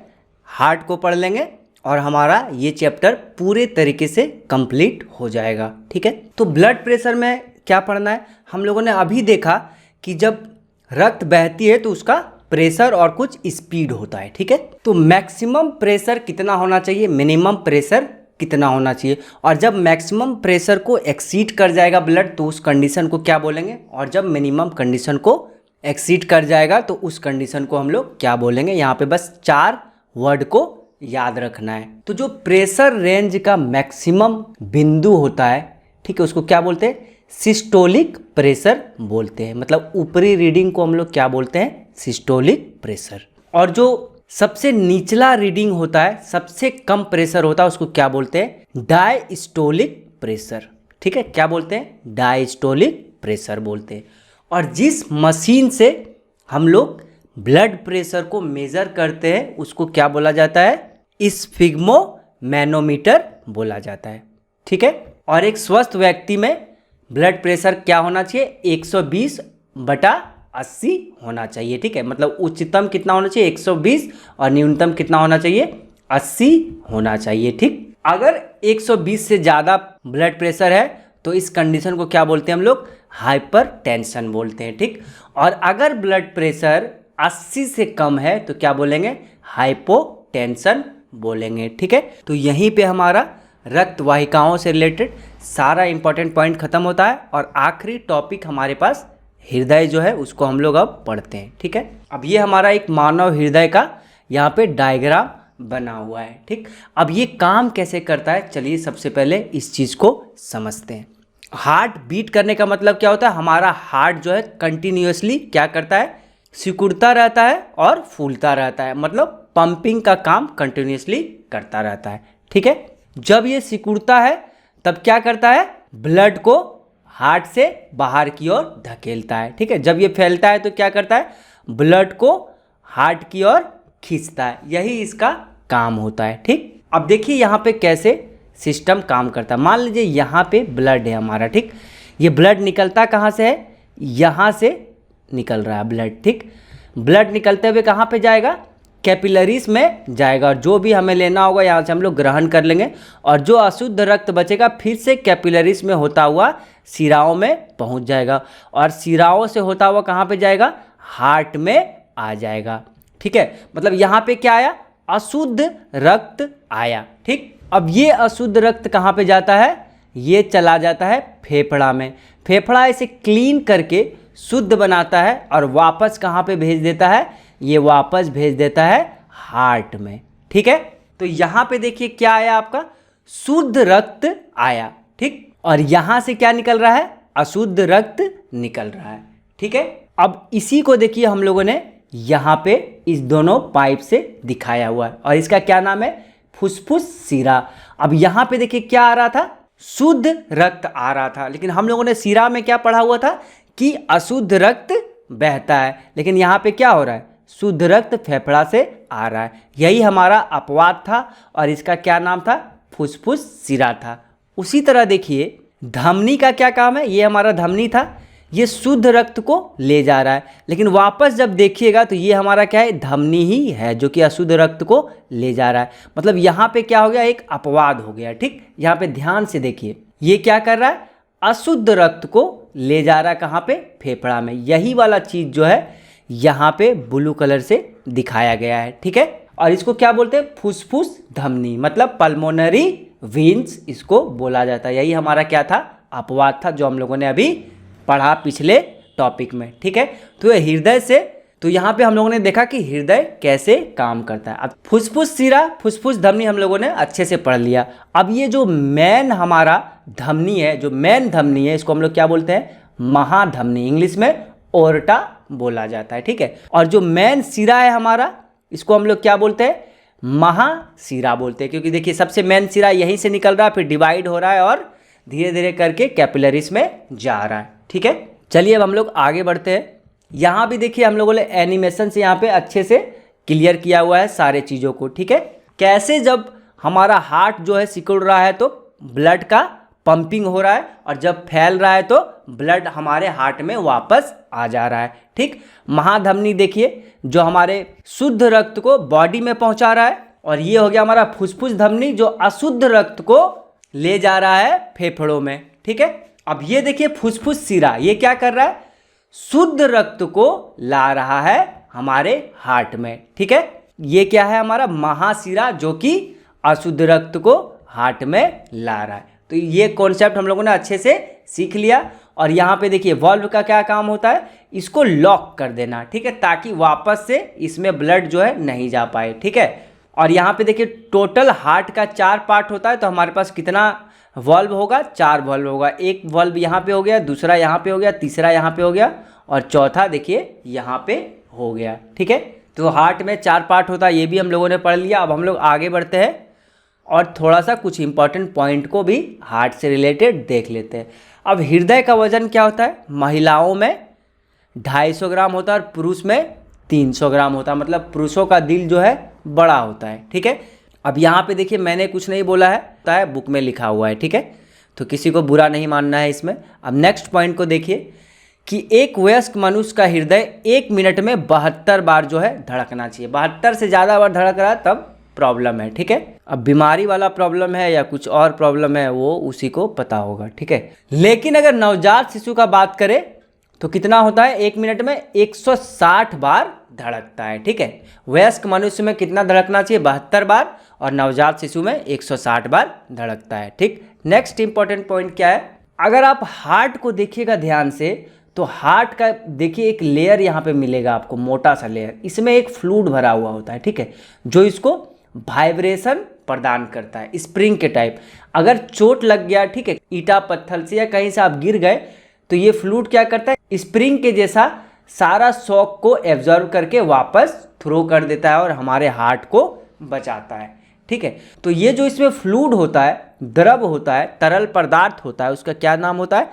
हार्ट को पढ़ लेंगे और हमारा ये चैप्टर पूरे तरीके से कंप्लीट हो जाएगा, ठीक है। तो ब्लड प्रेशर में क्या पढ़ना है, हम लोगों ने अभी देखा कि जब रक्त बहती है तो उसका प्रेशर और कुछ स्पीड होता है, ठीक है। तो मैक्सिमम प्रेशर कितना होना चाहिए, मिनिमम प्रेशर कितना होना चाहिए, और जब मैक्सिमम प्रेशर को एक्सीड कर जाएगा ब्लड तो उस कंडीशन को क्या बोलेंगे, और जब मिनिमम कंडीशन को एक्सीड कर जाएगा तो उस कंडीशन को हम लोग क्या बोलेंगे। यहाँ पे बस 4 वर्ड को याद रखना है। तो जो प्रेशर रेंज का मैक्सिमम बिंदु होता है, ठीक है, उसको क्या बोलते हैं, सिस्टोलिक प्रेशर बोलते हैं। मतलब ऊपरी रीडिंग को हम लोग क्या बोलते हैं, सिस्टोलिक प्रेशर। और जो सबसे निचला रीडिंग होता है, सबसे कम प्रेशर होता है, उसको क्या बोलते हैं, डायस्टोलिक प्रेशर, ठीक है। क्या बोलते हैं, डायस्टोलिक प्रेशर बोलते हैं। और जिस मशीन से हम लोग ब्लड प्रेशर को मेजर करते हैं उसको क्या बोला जाता है, स्फिग्मोमैनोमीटर बोला जाता है, ठीक है। और एक स्वस्थ व्यक्ति में ब्लड प्रेशर क्या होना चाहिए, 120/80 होना चाहिए, ठीक है। मतलब उच्चतम कितना होना चाहिए, 120, और न्यूनतम कितना होना चाहिए, 80 होना चाहिए, ठीक। अगर 120 से ज़्यादा ब्लड प्रेशर है तो इस कंडीशन को क्या बोलते हैं हम लोग, हाइपरटेंशन बोलते हैं, ठीक। और अगर ब्लड प्रेशर 80 से कम है तो क्या बोलेंगे, हाइपोटेंशन बोलेंगे, ठीक है। तो यहीं पे हमारा रक्त वाहिकाओं से रिलेटेड सारा इंपॉर्टेंट पॉइंट खत्म होता है और आखिरी टॉपिक हमारे पास हृदय जो है उसको हम लोग अब पढ़ते हैं, ठीक है। अब ये हमारा एक मानव हृदय का यहाँ पे डायग्राम बना हुआ है, ठीक। अब ये काम कैसे करता है, चलिए सबसे पहले इस चीज़ को समझते हैं। हार्ट बीट करने का मतलब क्या होता है, हमारा हार्ट जो है कंटिन्यूअसली क्या करता है, सिकुड़ता रहता है और फूलता रहता है, मतलब पंपिंग का काम कंटिन्यूअसली करता रहता है। ठीक है, जब ये सिकुड़ता है तब क्या करता है, ब्लड को हार्ट से बाहर की ओर धकेलता है। ठीक है, जब ये फैलता है तो क्या करता है, ब्लड को हार्ट की ओर खींचता है, यही इसका काम होता है। ठीक, अब देखिए यहाँ पे कैसे सिस्टम काम करता है। मान लीजिए यहाँ पे ब्लड है हमारा, ठीक, ये ब्लड निकलता कहाँ से है, यहाँ से निकल रहा है ब्लड। ठीक, ब्लड निकलते हुए कहाँ पे जाएगा, कैपिलरीज में जाएगा, और जो भी हमें लेना होगा यहाँ से हम लोग ग्रहण कर लेंगे, और जो अशुद्ध रक्त बचेगा फिर से कैपिलरीज में होता हुआ सिराओं में पहुँच जाएगा, और सिराओं से होता हुआ कहाँ पे जाएगा, हार्ट में आ जाएगा। ठीक है, मतलब यहाँ पे क्या आया, अशुद्ध रक्त आया। ठीक, अब ये अशुद्ध रक्त कहाँ पे जाता है, ये चला जाता है फेफड़ा में, फेफड़ा इसे क्लीन करके शुद्ध बनाता है और वापस कहाँ पे भेज देता है, ये वापस भेज देता है हार्ट में। ठीक है, तो यहाँ पे देखिए क्या आया, आपका शुद्ध रक्त आया। ठीक, और यहाँ से क्या निकल रहा है, अशुद्ध रक्त निकल रहा है। ठीक है, अब इसी को देखिए हम लोगों ने यहाँ पे इस दोनों पाइप से दिखाया हुआ है, और इसका क्या नाम है, फुसफुस सिरा। अब यहाँ पे देखिए क्या आ रहा था, शुद्ध रक्त आ रहा था, लेकिन हम लोगों ने सिरा में क्या पढ़ा हुआ था कि अशुद्ध रक्त बहता है, लेकिन यहाँ पे क्या हो रहा है, शुद्ध रक्त फेफड़ा से आ रहा है। यही हमारा अपवाद था और इसका क्या नाम था, फुसफुस सिरा था। उसी तरह देखिए धमनी का क्या काम है, ये हमारा धमनी था, ये शुद्ध रक्त को ले जा रहा है, लेकिन वापस जब देखिएगा तो ये हमारा क्या है, धमनी ही है जो कि अशुद्ध रक्त को ले जा रहा है। मतलब यहाँ पे क्या हो गया, एक अपवाद हो गया। ठीक, यहाँ पे ध्यान से देखिए, ये क्या कर रहा है, अशुद्ध रक्त को ले जा रहा है कहाँ पे, फेफड़ा में। यही वाला चीज़ जो है यहाँ पे ब्लू कलर से दिखाया गया है। ठीक है, और इसको क्या बोलते हैं, फुसफुस धमनी, मतलब पल्मोनरी वेन्स इसको बोला जाता है। यही हमारा क्या था, अपवाद था, जो हम लोगों ने अभी पढ़ा पिछले टॉपिक में। ठीक है, तो ये हृदय से, तो यहाँ पे हम लोगों ने देखा कि हृदय कैसे काम करता है। अब फुसफुस सिरा, फुसफुस धमनी हम लोगों ने अच्छे से पढ़ लिया। अब ये जो मेन हमारा धमनी है, जो मेन धमनी है, इसको हम लोग क्या बोलते हैं, महाधमनी, इंग्लिश में ओर्टा बोला जाता है। ठीक है, और जो मेन सिरा है हमारा, इसको हम लोग क्या बोलते हैं, महासिरा बोलते हैं, क्योंकि देखिए सबसे मेन सिरा यहीं से निकल रहा है, फिर डिवाइड हो रहा है और धीरे धीरे करके कैपिलरीज में जा रहा है। ठीक है, चलिए अब हम लोग आगे बढ़ते हैं। यहाँ भी देखिए हम लोगों ने एनिमेशन से यहाँ पे अच्छे से क्लियर किया हुआ है सारे चीज़ों को। ठीक है, कैसे जब हमारा हार्ट जो है सिकुड़ रहा है तो ब्लड का पंपिंग हो रहा है, और जब फैल रहा है तो ब्लड हमारे हार्ट में वापस आ जा रहा है। ठीक, महाधमनी देखिए जो हमारे शुद्ध रक्त को बॉडी में पहुंचा रहा है, और ये हो गया हमारा फुसफुस धमनी जो अशुद्ध रक्त को ले जा रहा है फेफड़ों में। ठीक है, अब ये देखिए फुसफुस सिरा, ये क्या कर रहा है, शुद्ध रक्त को ला रहा है हमारे हार्ट में। ठीक है, ये क्या है हमारा महासिरा जो कि अशुद्ध रक्त को हार्ट में ला रहा है। तो ये कॉन्सेप्ट हम लोगों ने अच्छे से सीख लिया। और यहाँ पे देखिए वॉल्व का क्या काम होता है, इसको लॉक कर देना। ठीक है, ताकि वापस से इसमें ब्लड जो है नहीं जा पाए। ठीक है, और यहाँ पे देखिए टोटल हार्ट का 4 पार्ट होता है, तो हमारे पास कितना वॉल्व होगा, 4 वॉल्व होगा। एक वॉल्व यहाँ पे हो गया, दूसरा यहाँ पे हो गया, तीसरा यहाँ पे हो गया, और चौथा देखिए यहाँ पे हो गया। ठीक है, तो हार्ट में 4 पार्ट होता है, ये भी हम लोगों ने पढ़ लिया। अब हम लोग आगे बढ़ते हैं और थोड़ा सा कुछ इंपॉर्टेंट पॉइंट को भी हार्ट से रिलेटेड देख लेते हैं। अब हृदय का वजन क्या होता है, महिलाओं में 250 ग्राम होता है और पुरुष में 300 ग्राम होता है, मतलब पुरुषों का दिल जो है बड़ा होता है। ठीक है, अब यहाँ पे देखिए मैंने कुछ नहीं बोला है, बुक में लिखा हुआ है। ठीक है, तो किसी को बुरा नहीं मानना है इसमें। अब नेक्स्ट पॉइंट को देखिए कि एक वयस्क मनुष्य का हृदय 1 मिनट में 72 बार जो है धड़कना चाहिए। 72 से ज़्यादा बार धड़क रहा है तब प्रॉब्लम है। ठीक है, अब बीमारी वाला प्रॉब्लम है या कुछ और प्रॉब्लम है वो उसी को पता होगा। ठीक है, लेकिन अगर नवजात शिशु का बात करें तो कितना होता है, 1 मिनट में 160 बार धड़कता है। ठीक है, वयस्क मनुष्य में कितना धड़कना चाहिए, 72 बार, और नवजात शिशु में 160 बार धड़कता है। ठीक, नेक्स्ट इंपॉर्टेंट पॉइंट क्या है, अगर आप हार्ट को देखिएगा ध्यान से तो हार्ट का देखिए एक लेयर यहाँ पे मिलेगा आपको, मोटा सा लेयर, इसमें एक फ्लूइड भरा हुआ होता है। ठीक है, जो इसको वाइब्रेशन प्रदान करता है, स्प्रिंग के टाइप। अगर चोट लग गया, ठीक है, ईटा पत्थर से या कहीं से आप गिर गए, तो ये फ्लूइड क्या करता है, स्प्रिंग के जैसा सारा शॉक को एब्जॉर्व करके वापस थ्रो कर देता है और हमारे हार्ट को बचाता है। ठीक है, तो ये जो इसमें फ्लूइड होता है, द्रव होता है, तरल पदार्थ होता है, उसका क्या नाम होता है,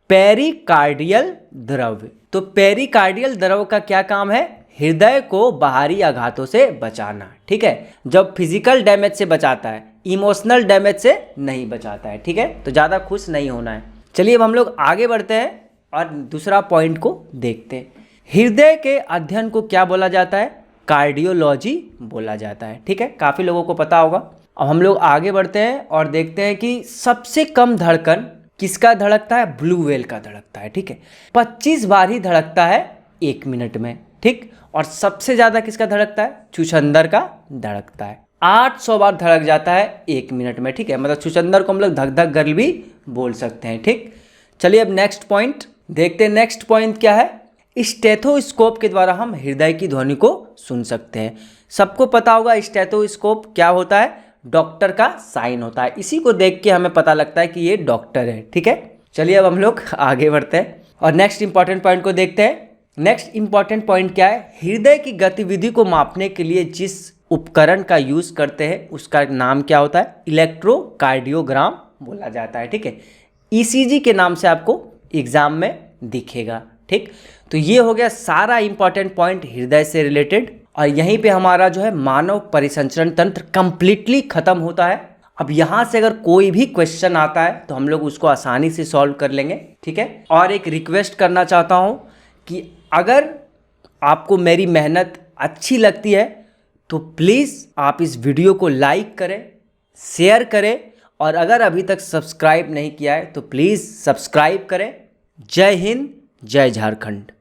पेरिकार्डियल द्रव। तो पेरिकार्डियल द्रव का क्या काम है, हृदय को बाहरी आघातों से बचाना। ठीक है, जब फिजिकल डैमेज से बचाता है, इमोशनल डैमेज से नहीं बचाता है। ठीक है, तो ज़्यादा खुश नहीं होना है। चलिए अब हम लोग आगे बढ़ते हैं और दूसरा पॉइंट को देखते हैं। हृदय के अध्ययन को क्या बोला जाता है, कार्डियोलॉजी बोला जाता है। ठीक है, काफ़ी लोगों को पता होगा। अब हम लोग आगे बढ़ते हैं और देखते हैं कि सबसे कम धड़कन किसका धड़कता है, ब्लू व्हेल का धड़कता है। ठीक है, 25 बार ही धड़कता है 1 मिनट में। ठीक, और सबसे ज़्यादा किसका धड़कता है, छुछंदर का धड़कता है, 800 बार धड़क जाता है 1 मिनट में। ठीक है, मतलब छुछंदर को हम लोग धक धक गर्ल भी बोल सकते हैं। ठीक, चलिए अब नेक्स्ट पॉइंट देखते हैं। नेक्स्ट पॉइंट क्या है, स्टेथोस्कोप के द्वारा हम हृदय की ध्वनि को सुन सकते हैं। सबको पता होगा स्टेथोस्कोप क्या होता है, डॉक्टर का साइन होता है। इसी को देख के हमें पता लगता है कि ये डॉक्टर है। ठीक है, चलिए अब हम लोग आगे बढ़ते हैं और नेक्स्ट इंपॉर्टेंट पॉइंट को देखते हैं। नेक्स्ट इंपॉर्टेंट पॉइंट क्या है, हृदय की गतिविधि को मापने के लिए जिस उपकरण का यूज करते हैं उसका नाम क्या होता है, इलेक्ट्रोकार्डियोग्राम बोला जाता है। ठीक है, ईसीजी के नाम से आपको एग्जाम में दिखेगा। ठीक, तो ये हो गया सारा इंपॉर्टेंट पॉइंट हृदय से रिलेटेड, और यहीं पे हमारा जो है मानव परिसंचरण तंत्र कंप्लीटली खत्म होता है। अब यहाँ से अगर कोई भी क्वेश्चन आता है तो हम लोग उसको आसानी से सॉल्व कर लेंगे। ठीक है, और एक रिक्वेस्ट करना चाहता हूँ कि अगर आपको मेरी मेहनत अच्छी लगती है तो प्लीज़ आप इस वीडियो को लाइक करें, शेयर करें, और अगर अभी तक सब्सक्राइब नहीं किया है तो प्लीज़ सब्सक्राइब करें। जय हिंद, जय झारखंड।